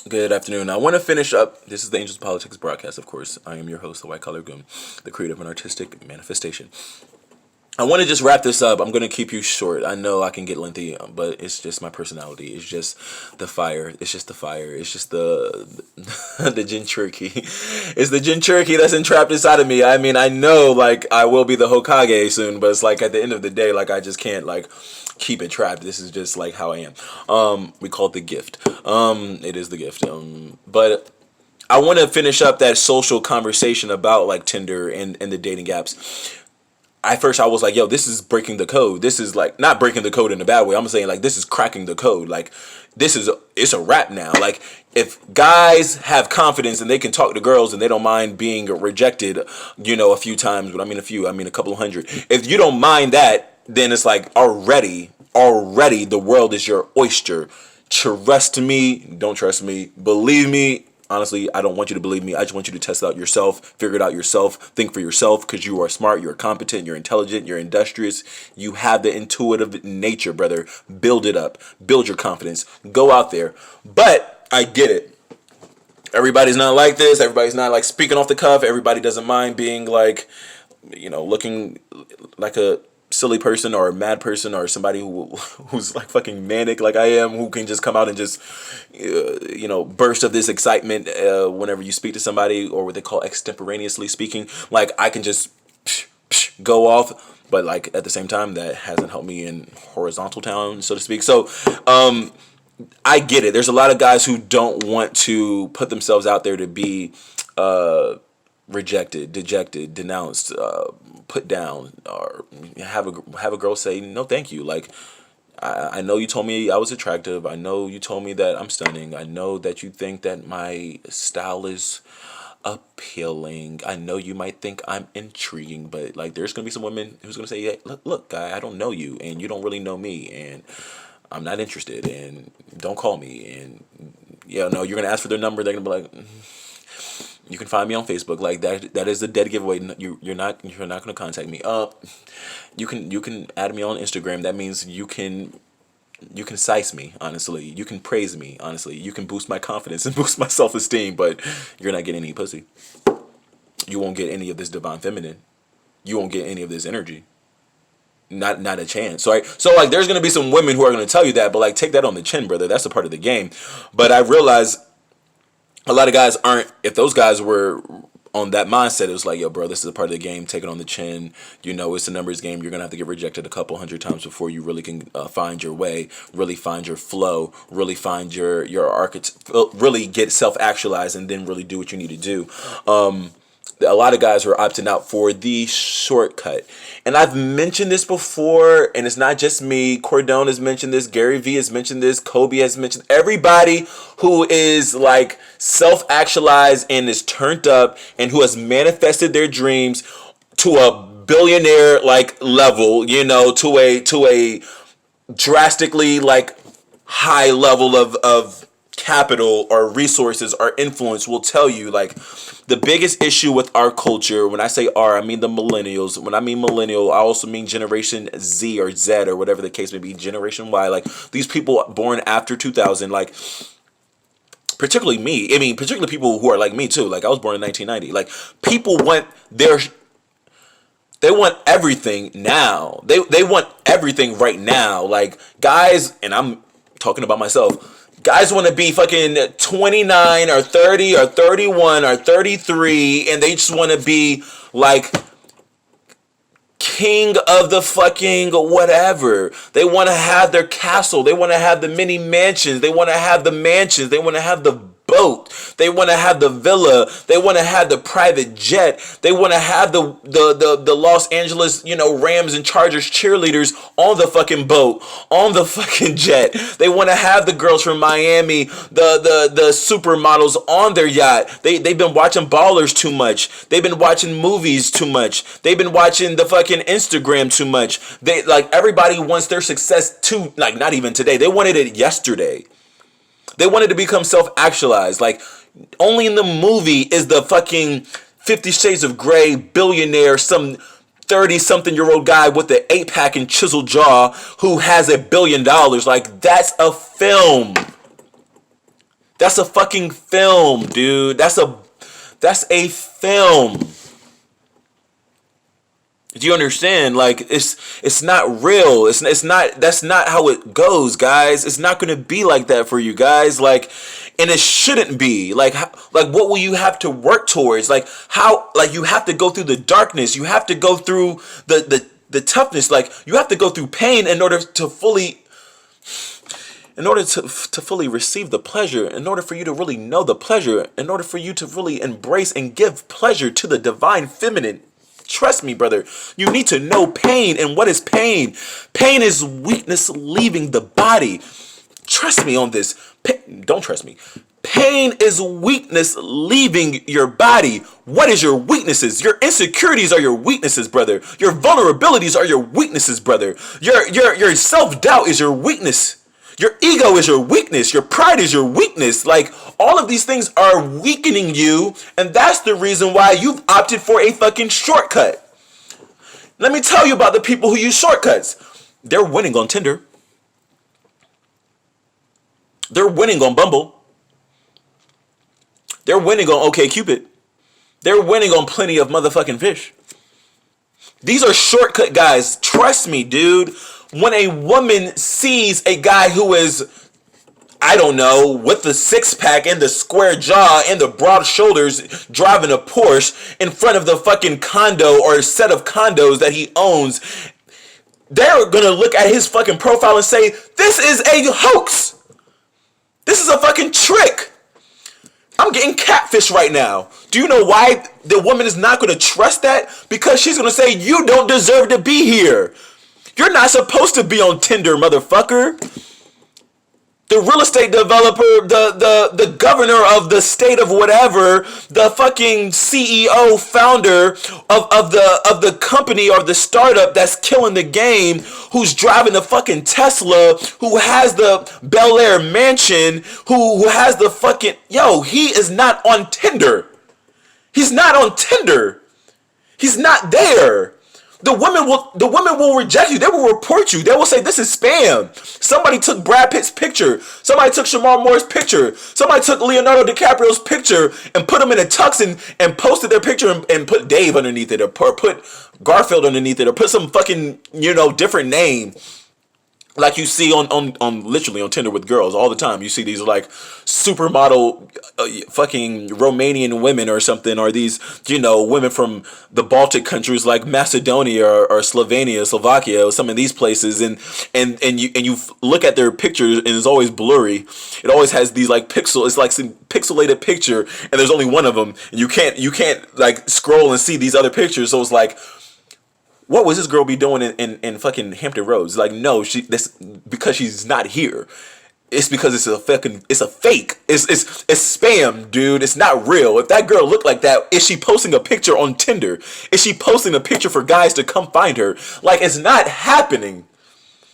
Good afternoon. I want to finish up. This is the Angels Politics broadcast, of course. I am your host, the White Collar Goon, the creative and artistic manifestation. I want to just wrap this up. I'm going to keep you short. I know I can get lengthy, but it's just my personality. It's just the fire. It's just the fire. It's just the gin turkey. It's the gin turkey that's entrapped inside of me. I mean, I know like I will be the Hokage soon, but it's like at the end of the day, like I just can't like keep it trapped. This is just like how I am. We call it the gift. It is the gift. But I want to finish up that social conversation about like Tinder and the dating apps. At first I was like, yo, this is breaking the code. This is like not breaking the code in a bad way. I'm saying like this is cracking the code. Like it's a wrap now. Like if guys have confidence and they can talk to girls and they don't mind being rejected, a few times, but I mean a couple of hundred. If you don't mind that, then it's like already the world is your oyster. Trust me, don't trust me, believe me. Honestly, I don't want you to believe me. I just want you to test it out yourself, figure it out yourself, think for yourself, because you are smart, you're competent, you're intelligent, you're industrious. You have the intuitive nature, brother. Build it up. Build your confidence. Go out there. But I get it. Everybody's not like this. Everybody's not like speaking off the cuff. Everybody doesn't mind being like, looking like a silly person or a mad person or somebody who's like fucking manic like I am, who can just come out and just burst of this excitement whenever you speak to somebody, or what they call extemporaneously speaking. Like I can just go off, but like at the same time that hasn't helped me in horizontal town, so to speak. So I get it. There's a lot of guys who don't want to put themselves out there to be rejected, dejected, denounced, put down, or have a girl say no thank you. Like I know you told me I was attractive. I know you told me that I'm stunning. I know that you think that my style is appealing. I know you might think I'm intriguing, but like there's gonna be some women who's gonna say, hey, look, guy, I don't know you and you don't really know me and I'm not interested and don't call me. And no, you're gonna ask for their number. They're gonna be like, you can find me on Facebook. Like that is a dead giveaway. You're not going to contact me. You can add me on Instagram. That means you can size me, honestly. You can praise me, honestly. You can boost my confidence and boost my self-esteem, but you're not getting any pussy. You won't get any of this divine feminine. You won't get any of this energy. Not a chance. So like there's going to be some women who are going to tell you that, but like take that on the chin, brother. That's a part of the game. But I realize a lot of guys aren't. If those guys were on that mindset, it was like, yo, bro, this is a part of the game. Take it on the chin. It's a numbers game. You're gonna have to get rejected a couple hundred times before you really can find your way, really find your flow, really find your archetype, really get self-actualized, and then really do what you need to do. A lot of guys are opting out for the shortcut. And I've mentioned this before, and it's not just me. Cordone has mentioned this. Gary Vee has mentioned this. Kobe has mentioned. Everybody who is like self-actualized and is turned up and who has manifested their dreams to a billionaire like level, to a drastically like high level of capital or resources or influence will tell you like the biggest issue with our culture, when I say our, I mean the millennials. When I mean millennial, I also mean Generation Z or Z or whatever the case may be, Generation Y, like these people born after 2000, like particularly me. I mean, particularly people who are like me too. Like I was born in 1990. Like people want they want everything now. They want everything right now. Like guys, and I'm talking about myself, guys want to be fucking 29 or 30 or 31 or 33, and they just want to be like king of the fucking whatever. They want to have their castle. They want to have the mini mansions. They want to have the mansions. They want to have the boat. They want to have the villa. They want to have the private jet. They want to have the Los Angeles, Rams and Chargers cheerleaders on the fucking boat, on the fucking jet. They want to have the girls from Miami, the supermodels on their yacht. They've been watching Ballers too much. They've been watching movies too much. They've been watching the fucking Instagram too much. They like everybody wants their success too, like not even today. They wanted it yesterday. They wanted to become self-actualized. Like, only in the movie is the fucking 50 Shades of Grey billionaire, some 30-something-year-old guy with the 8-pack and chiseled jaw who has $1 billion. Like, that's a film. That's a fucking film, dude. That's a film. Do you understand? Like, it's not real. It's not. That's not how it goes, guys. It's not going to be like that for you guys. Like, and it shouldn't be. Like what will you have to work towards? Like, how? Like, you have to go through the darkness. You have to go through the toughness. Like, you have to go through pain in order to fully receive the pleasure, in order for you to really know the pleasure, in order for you to really embrace and give pleasure to the divine feminine. Trust me, brother. You need to know pain. And what is pain? Pain is weakness leaving the body. Trust me on this. Don't trust me. Pain is weakness leaving your body. What is your weaknesses? Your insecurities are your weaknesses, brother. Your vulnerabilities are your weaknesses, brother. Your self-doubt is your weakness. Your ego is your weakness. Your pride is your weakness. Like, all of these things are weakening you, and that's the reason why you've opted for a fucking shortcut. Let me tell you about the people who use shortcuts. They're winning on Tinder. They're winning on Bumble. They're winning on OkCupid. They're winning on plenty of motherfucking fish. These are shortcut guys. Trust me, dude. When a woman sees a guy who is, I don't know, with the six-pack and the square jaw and the broad shoulders, driving a Porsche in front of the fucking condo or set of condos that he owns, they're gonna look at his fucking profile and say, this is a hoax. This is a fucking trick. I'm getting catfish right now. Do you know why the woman is not going to trust that? Because she's going to say, you don't deserve to be here. You're not supposed to be on Tinder, motherfucker. The real estate developer, the governor of the state of whatever, the fucking CEO, founder of the company or the startup that's killing the game, who's driving the fucking Tesla, who has the Bel Air mansion, who has the fucking, he is not on Tinder. He's not on Tinder. He's not there. The women will reject you. They will report you. They will say, this is spam. Somebody took Brad Pitt's picture. Somebody took Shamar Moore's picture. Somebody took Leonardo DiCaprio's picture and put them in a tux and posted their picture and put Dave underneath it, or put Garfield underneath it, or put some fucking, different name. Like you see on literally on Tinder with girls all the time. You see these like supermodel fucking Romanian women or something, or these, women from the Baltic countries like Macedonia or Slovenia, Slovakia, or some of these places, and you look at their pictures and it's always blurry. It always has these like it's like some pixelated picture, and there's only one of them, and you can't like scroll and see these other pictures. So it's like, what was this girl be doing in fucking Hampton Roads? Like, no, because she's not here. It's because it's a fake. It's spam, dude. It's not real. If that girl looked like that, is she posting a picture on Tinder? Is she posting a picture for guys to come find her? Like, it's not happening.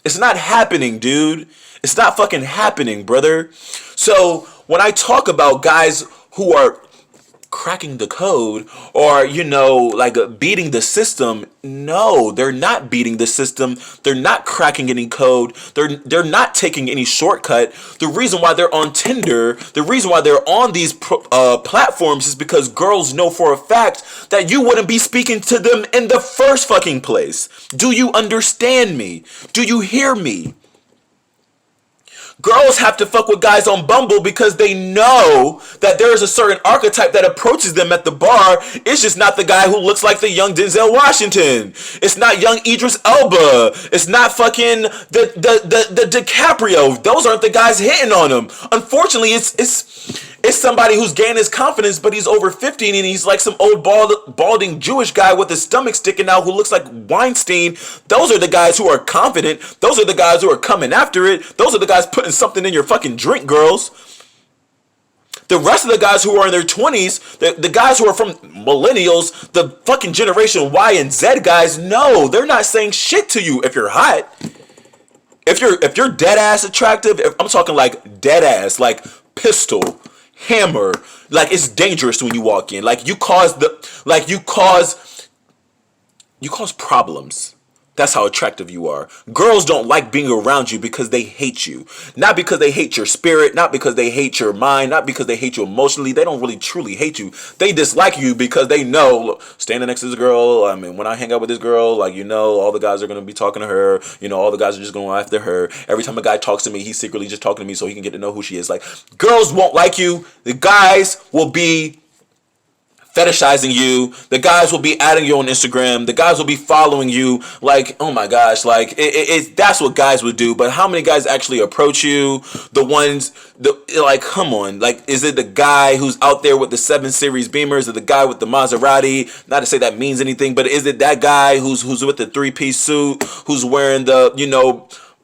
It's not happening, dude. It's not fucking happening, brother. So when I talk about guys who are cracking the code, or like beating the system, no, they're not beating the system. They're not cracking any code. They're not taking any shortcut. The reason why they're on Tinder, the reason why they're on these platforms, is because girls know for a fact that you wouldn't be speaking to them in the first fucking place. Do you understand me? Do you hear me? Girls have to fuck with guys on Bumble because they know that there is a certain archetype that approaches them at the bar. It's just not the guy who looks like the young Denzel Washington. It's not young Idris Elba. It's not fucking the DiCaprio. Those aren't the guys hitting on him. Unfortunately, it's somebody who's gained his confidence, but he's over 50 and he's like some old balding Jewish guy with his stomach sticking out who looks like Weinstein. Those are the guys who are confident. Those are the guys who are coming after it. Those are the guys putting something in your fucking drink, girls. The rest of the guys who are in their 20s, the guys who are from millennials, the fucking generation Y and Z guys, no, they're not saying shit to you if you're hot. If you're dead ass attractive, I'm talking like dead ass, like pistol, hammer, like it's dangerous when you walk in. Like you cause problems. That's how attractive you are. Girls don't like being around you because they hate you. Not because they hate your spirit, not because they hate your mind, not because they hate you emotionally. They don't really truly hate you. They dislike you because they know, look, standing next to this girl, I mean, when I hang out with this girl, like, all the guys are going to be talking to her. All the guys are just going after her. Every time a guy talks to me, he's secretly just talking to me so he can get to know who she is. Like, girls won't like you. The guys will be fetishizing you. The guys will be adding you on Instagram. The guys will be following you. Like, oh my gosh, like that's what guys would do. But how many guys actually approach you? Like, come on, like, is it the guy who's out there with the 7 Series Beamers, or the guy with the Maserati? Not to say that means anything, but is it that guy who's with the 3-piece suit, who's wearing the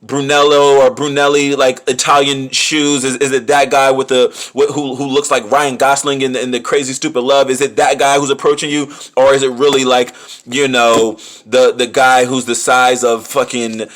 Brunello or Brunelli like Italian shoes? Is it that guy with who looks like Ryan Gosling in the Crazy Stupid Love? Is it that guy who's approaching you, or is it really like the guy who's the size of fucking?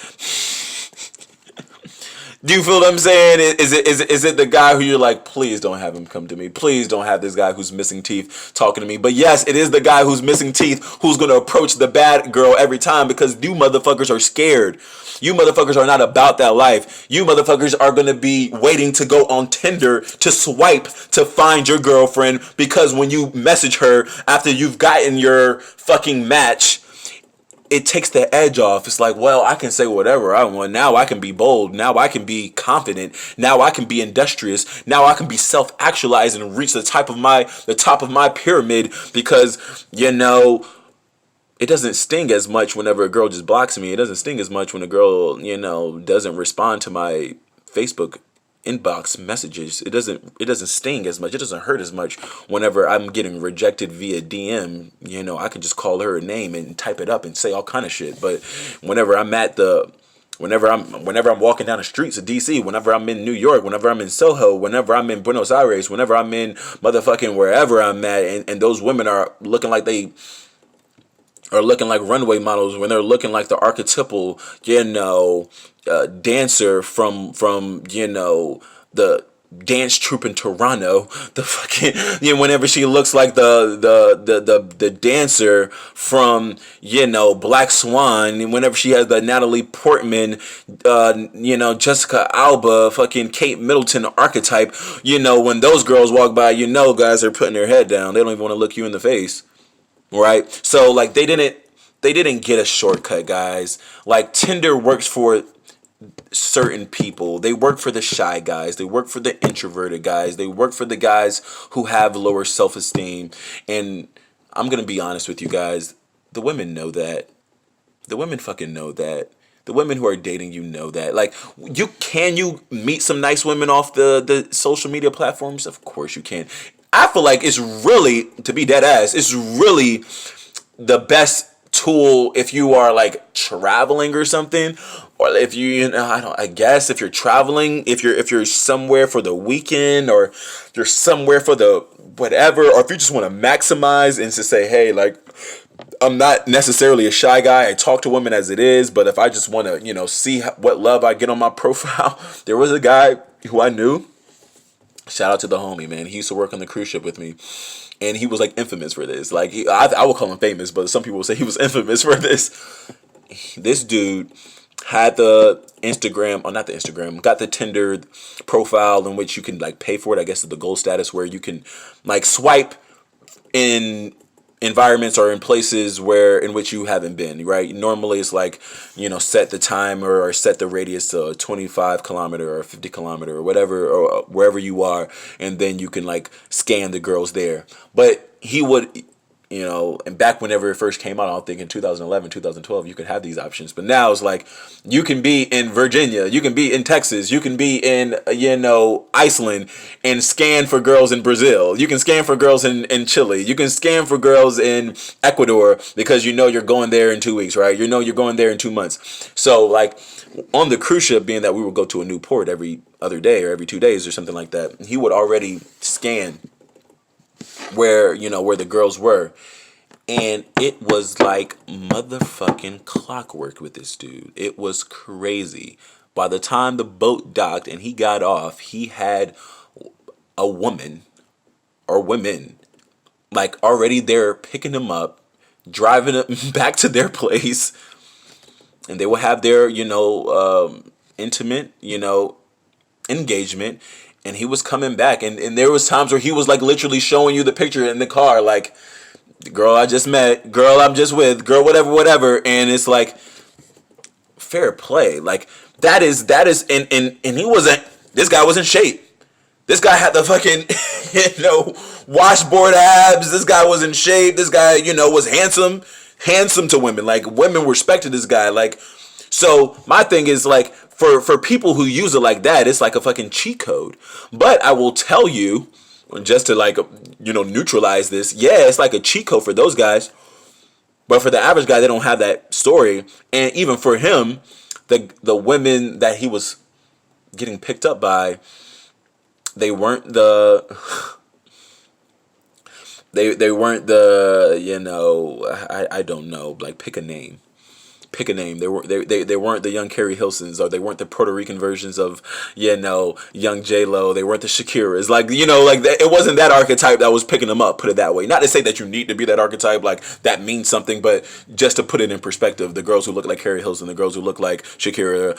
Do you feel what I'm saying? Is it the guy who you're like, please don't have him come to me. Please don't have this guy who's missing teeth talking to me. But yes, it is the guy who's missing teeth who's going to approach the bad girl every time, because you motherfuckers are scared. You motherfuckers are not about that life. You motherfuckers are going to be waiting to go on Tinder to swipe to find your girlfriend, because when you message her after you've gotten your fucking match, it takes the edge off. It's like, well, I can say whatever I want. Now I can be bold. Now I can be confident. Now I can be industrious. Now I can be self-actualized and reach the top of my pyramid, because it doesn't sting as much whenever a girl just blocks me. It doesn't sting as much when a girl, doesn't respond to my Facebook inbox messages. It doesn't sting as much. It doesn't hurt as much whenever I'm getting rejected via DM. I can just call her a name and type it up and say all kind of shit. But whenever I'm walking down the streets of DC, whenever I'm in New York, whenever I'm in Soho, whenever I'm in Buenos Aires, whenever I'm in motherfucking wherever I'm at, and those women are looking like runway models, when they're looking like the archetypal, dancer from the dance troupe in Toronto. The fucking whenever she looks like the dancer from Black Swan, whenever she has the Natalie Portman, Jessica Alba, fucking Kate Middleton archetype, when those girls walk by, guys are putting their head down. They don't even want to look you in the face. Right? So like they didn't get a shortcut, guys. Like, Tinder works for certain people. They work for the shy guys. They work for the introverted guys. They work for the guys who have lower self-esteem. And I'm going to be honest with you guys. The women know that. The women fucking know that. The women who are dating you know that. Like, you meet some nice women off the social media platforms? Of course you can. I feel like it's really, to be dead ass, it's really the best tool if you are like traveling or something, or if I guess if you're traveling, if you're somewhere for the weekend, or you're somewhere for the whatever, or if you just want to maximize and to say, hey, like, I'm not necessarily a shy guy. I talk to women as it is, but if I just want to, see what love I get on my profile, there was a guy who I knew. Shout out to the homie, man. He used to work on the cruise ship with me, and he was like infamous for this. Like, I would call him famous, but some people will say he was infamous for this. This dude had the Instagram, or not the Instagram, got the Tinder profile in which you can like pay for it. I guess it's the gold status, where you can like swipe in environments or in places in which you haven't been, right? Normally it's like, set the time or set the radius to 25 kilometer or 50 kilometer or whatever, or wherever you are, and then you can like scan the girls there. But he would, and back whenever it first came out, I don't think in 2011, 2012, you could have these options. But now it's like, you can be in Virginia, you can be in Texas, you can be in, Iceland, and scan for girls in Brazil. You can scan for girls in Chile. You can scan for girls in Ecuador, because you're going there in 2 weeks, right? You're going there in 2 months. So like on the cruise ship, being that we would go to a new port every other day or every 2 days or something like that, he would already scan where the girls were, and it was like motherfucking clockwork with this dude. It was crazy. By the time the boat docked and he got off, he had a woman or women like already there picking him up, driving him back to their place, and they will have their, intimate, engagement. And he was coming back, and there was times where he was like literally showing you the picture in the car, like, girl I just met, girl I'm just with, girl whatever. And it's like, fair play. Like, that is and he wasn't, this guy was in shape. This guy had the fucking, washboard abs. This guy was in shape. This guy, was handsome to women. Like, women respected this guy. Like, so my thing is, like, for people who use it like that, it's like a fucking cheat code. But I will tell you, just to, like, neutralize this, yeah, it's like a cheat code for those guys. But for the average guy, they don't have that story. And even for him, the women that he was getting picked up by, they weren't the they weren't the, I don't know, like, pick a name. They weren't the young Carrie Hilsons, or they weren't the Puerto Rican versions of, young J Lo. They weren't the Shakiras. Like, like, it wasn't that archetype that was picking them up. Put it that way. Not to say that you need to be that archetype, like that means something, but just to put it in perspective, the girls who look like Carrie Hilson, the girls who look like Shakira,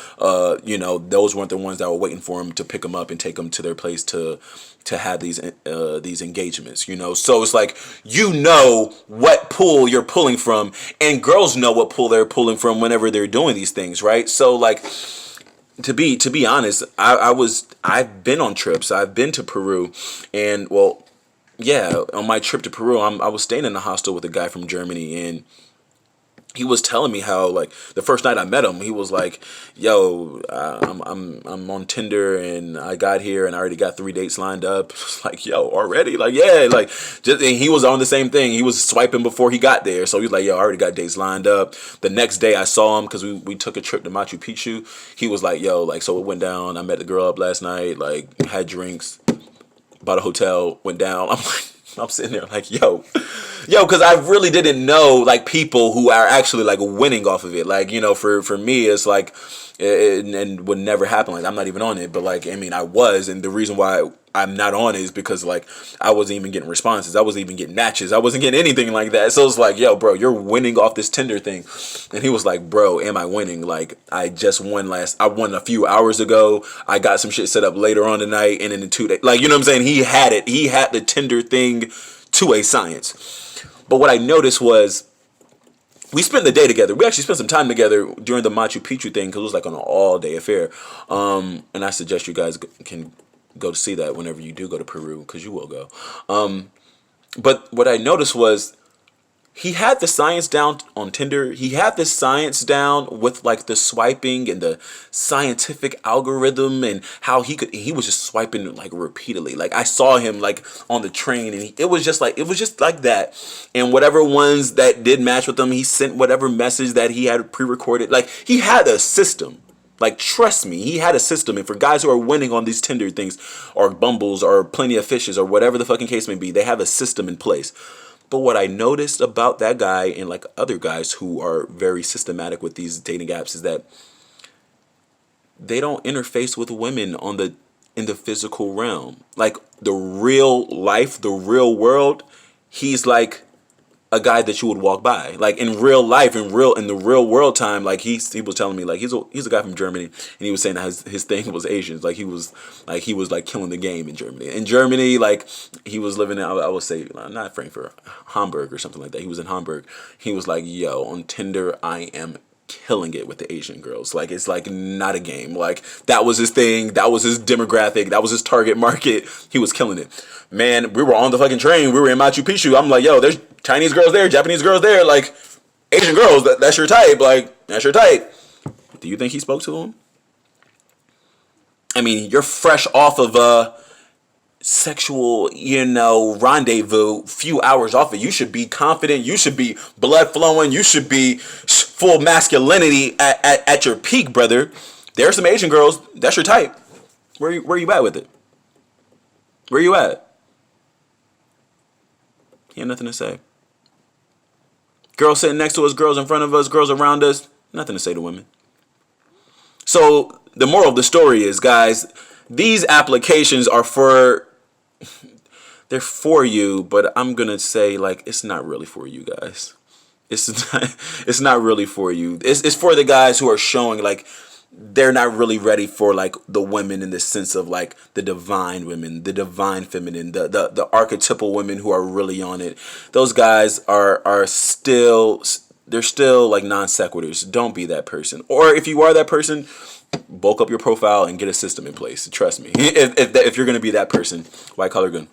those weren't the ones that were waiting for him to pick them up and take them to their place to have these engagements, so it's like, what pool you're pulling from, and girls know what pool they're pulling from whenever they're doing these things, right? So, like, to be honest, I've been on trips. I've been to Peru, and, well, yeah, on my trip to Peru, I was staying in a hostel with a guy from Germany, and he was telling me how, like, the first night I met him, he was like, "Yo, I'm on Tinder, and I got here and I already got 3 dates lined up." Like, yo, already? Like, yeah, like, just, and he was on the same thing. He was swiping before he got there, so he was like, "Yo, I already got dates lined up." The next day I saw him because we took a trip to Machu Picchu. He was like, "Yo, like, so it went down. I met the girl up last night. Like, had drinks, bought a hotel, went down." I'm like, I'm sitting there like, yo, because I really didn't know, like, people who are actually, like, winning off of it. Like, for me, it's like, and would never happen. Like, I'm not even on it, but, like, I mean, I was, and the reason why I'm not on it is because, like, I wasn't even getting responses. I wasn't even getting matches. I wasn't getting anything like that. So it's like, yo, bro, you're winning off this Tinder thing. And he was like, bro, am I winning? Like, I won a few hours ago. I got some shit set up later on tonight, and in 2 days, like, you know what I'm saying? He had it. He had the Tinder thing to a science. But what I noticed was, we spent the day together. We actually spent some time together during the Machu Picchu thing, because it was like an all-day affair. And I suggest you guys can go to see that whenever you do go to Peru, because you will go. But what I noticed was, he had the science down on Tinder. He had the science down with, like, the swiping and the scientific algorithm, and how he was just swiping, like, repeatedly. Like, I saw him, like, on the train, and it was just like that. And whatever ones that did match with him, he sent whatever message that he had pre-recorded. Like, he had a system. Like, trust me, he had a system. And for guys who are winning on these Tinder things, or Bumbles, or Plenty of Fishes, or whatever the fucking case may be, they have a system in place. But what I noticed about that guy, and, like, other guys who are very systematic with these dating apps, is that they don't interface with women in the physical realm. Like, the real life, the real world, he's like a guy that you would walk by. Like, in real life, in the real world time, like, he was telling me, like, he's a guy from Germany, and he was saying that his thing was Asians. Like, he was like killing the game in Germany. In Germany, like, he was living in, I would say, not Frankfurt, Hamburg or something like that. He was in Hamburg. He was like, yo, on Tinder, I am killing it with the Asian girls. Like, it's like not a game. Like, that was his thing. That was his demographic. That was his target market. He was killing it. Man, we were on the fucking train. We were in Machu Picchu. I'm like, yo, there's Chinese girls there, Japanese girls there. Like, Asian girls, that's your type. Like, that's your type. Do you think he spoke to them? I mean, you're fresh off of a sexual, rendezvous, few hours off it. You should be confident. You should be blood flowing. You should be full masculinity at your peak, brother. There are some Asian girls. That's your type. Where you at with it? Where you at? He had nothing to say. Girls sitting next to us, girls in front of us, girls around us. Nothing to say to women. So the moral of the story is, guys, these applications are they're for you, but I'm going to say, like, it's not really for you guys. It's not, it's not really for you. It's for the guys who are showing like they're not really ready for like the women in the sense of like the divine women, the divine feminine, the archetypal women who are really on it. Those guys are still, they're still like non sequiturs. Don't be that person. Or if you are that person, bulk up your profile and get a system in place. Trust me. If you're gonna be that person, white collar gun.